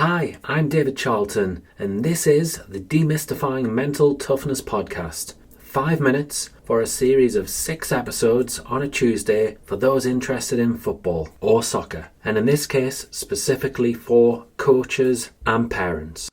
Hi, I'm David Charlton, and this is the Demystifying Mental Toughness podcast. 5 minutes for a series of 6 episodes on a Tuesday for those interested in football or soccer, and in this case, specifically for coaches and parents.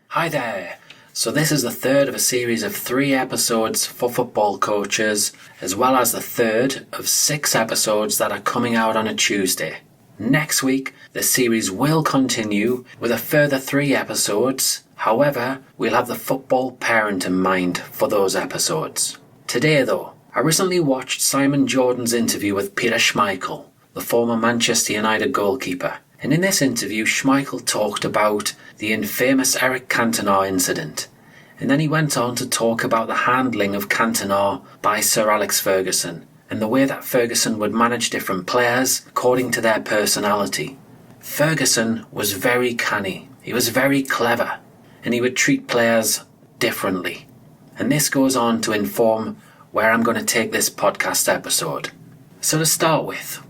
Hi there. So this is the third of a series of 3 episodes for football coaches, as well as the third of 6 episodes that are coming out on a Tuesday. Next week, the series will continue with a further 3 episodes. However, we'll have the football parent in mind for those episodes. Today though, I recently watched Simon Jordan's interview with Peter Schmeichel, the former Manchester United goalkeeper. And in this interview, Schmeichel talked about the infamous Eric Cantona incident. And then he went on to talk about the handling of Cantona by Sir Alex Ferguson and the way that Ferguson would manage different players according to their personality. Ferguson was very canny, he was very clever, and he would treat players differently. And this goes on to inform where I'm going to take this podcast episode. So to start with,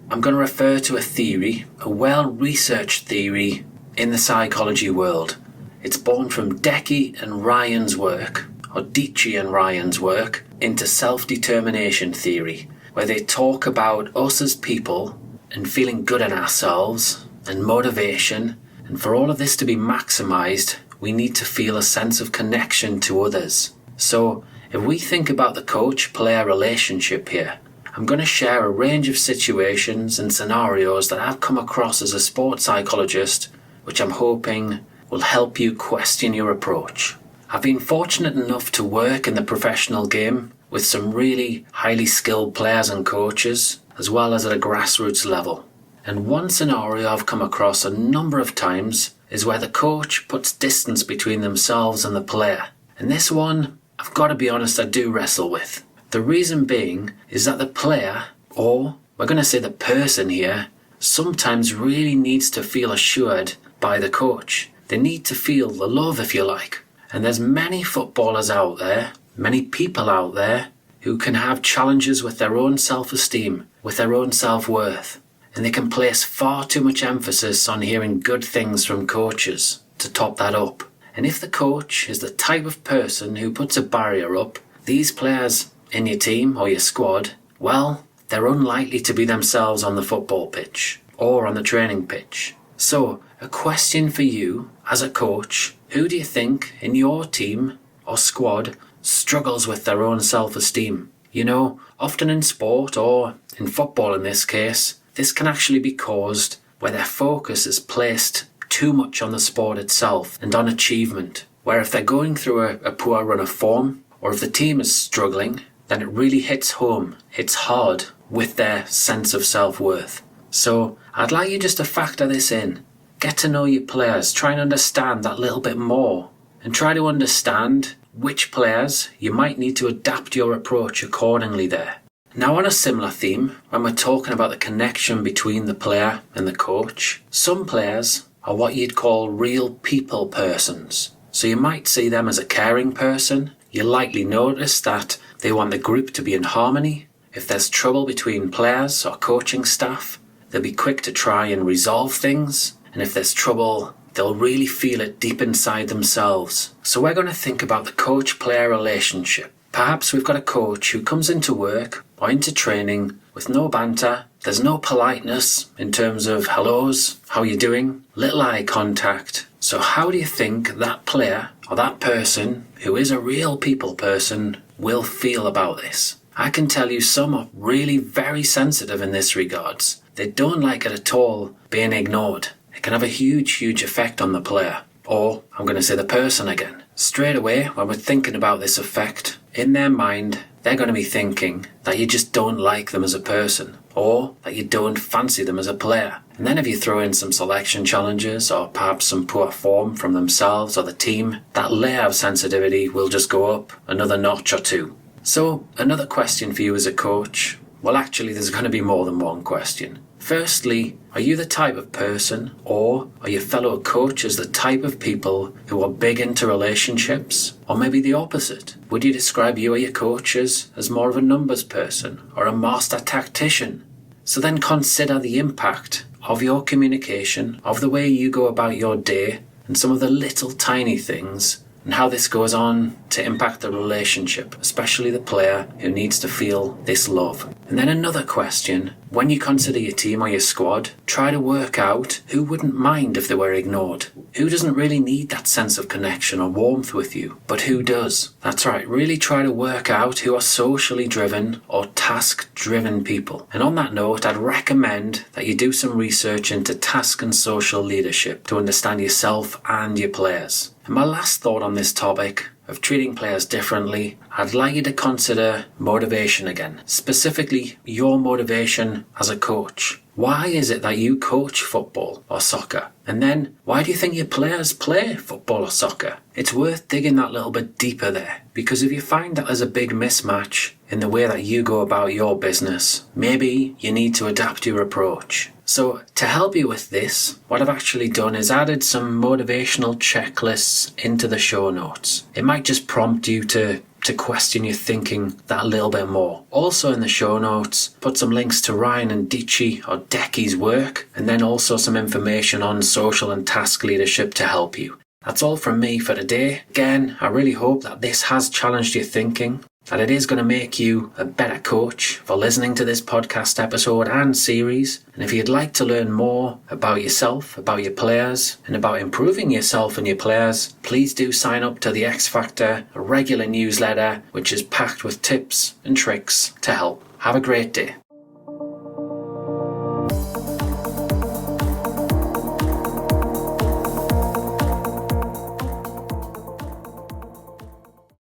I'm going to refer to a theory, a well-researched theory in the psychology world. It's born from Decky and Ryan's work, or Dici and Ryan's work, into self-determination theory, where they talk about us as people and feeling good in ourselves and motivation, and for all of this to be maximised, we need to feel a sense of connection to others. So, if we think about the coach-player relationship here, I'm going to share a range of situations and scenarios that I've come across as a sports psychologist, which I'm hoping will help you question your approach. I've been fortunate enough to work in the professional game with some really highly skilled players and coaches, as well as at a grassroots level. And one scenario I've come across a number of times is where the coach puts distance between themselves and the player. And this one, I've got to be honest, I do wrestle with. The reason being is that the player, or we're going to say the person here, sometimes really needs to feel assured by the coach. They need to feel the love, if you like. And there's many footballers out there, many people out there, who can have challenges with their own self-esteem, with their own self-worth. And they can place far too much emphasis on hearing good things from coaches to top that up. And if the coach is the type of person who puts a barrier up, these players in your team or your squad, well, they're unlikely to be themselves on the football pitch or on the training pitch. So, a question for you as a coach, who do you think in your team or squad struggles with their own self-esteem? You know, often in sport, or in football in this case, this can actually be caused where their focus is placed too much on the sport itself and on achievement, where if they're going through a poor run of form, or if the team is struggling, then it really hits home, hits hard with their sense of self-worth. So I'd like you just to factor this in. Get to know your players, try and understand that little bit more, and try to understand which players you might need to adapt your approach accordingly there. Now on a similar theme, when we're talking about the connection between the player and the coach, some players are what you'd call real people persons. So you might see them as a caring person. You'll likely notice that they want the group to be in harmony. If there's trouble between players or coaching staff, they'll be quick to try and resolve things. And if there's trouble, they'll really feel it deep inside themselves. So we're going to think about the coach-player relationship. Perhaps we've got a coach who comes into work or into training with no banter. There's no politeness in terms of hellos, how you doing, little eye contact. So how do you think that player or that person who is a real people person will feel about this? I can tell you some are really very sensitive in this regards. They don't like it at all being ignored. It can have a huge effect on the player. Or, I'm going to say the person again. Straight away, when we're thinking about this effect, in their mind, they're going to be thinking that you just don't like them as a person, or that you don't fancy them as a player. And then if you throw in some selection challenges, or perhaps some poor form from themselves or the team, that layer of sensitivity will just go up another notch or two. So, another question for you as a coach. Well, actually, there's going to be more than one question. Firstly, are you the type of person, or are your fellow coaches the type of people who are big into relationships? Or maybe the opposite? Would you describe you or your coaches as more of a numbers person, or a master tactician? So then consider the impact of your communication, of the way you go about your day, and some of the little tiny things, and how this goes on to impact the relationship, especially the player who needs to feel this love. And then another question, when you consider your team or your squad, try to work out who wouldn't mind if they were ignored. Who doesn't really need that sense of connection or warmth with you, but who does? That's right, really try to work out who are socially driven or task-driven people. And on that note, I'd recommend that you do some research into task and social leadership to understand yourself and your players. And my last thought on this topic of treating players differently, I'd like you to consider motivation again. Specifically, your motivation as a coach. Why is it that you coach football or soccer? And then, why do you think your players play football or soccer? It's worth digging that little bit deeper there. Because if you find that there's a big mismatch in the way that you go about your business, maybe you need to adapt your approach. So to help you with this, what I've actually done is added some motivational checklists into the show notes. It might just prompt you to question your thinking that a little bit more. Also in the show notes, put some links to Ryan and Decky's work, and then also some information on social and task leadership to help you. That's all from me for today. Again, I really hope that this has challenged your thinking, that it is going to make you a better coach for listening to this podcast episode and series. And if you'd like to learn more about yourself, about your players, and about improving yourself and your players, please do sign up to the X Factor, a regular newsletter, which is packed with tips and tricks to help. Have a great day.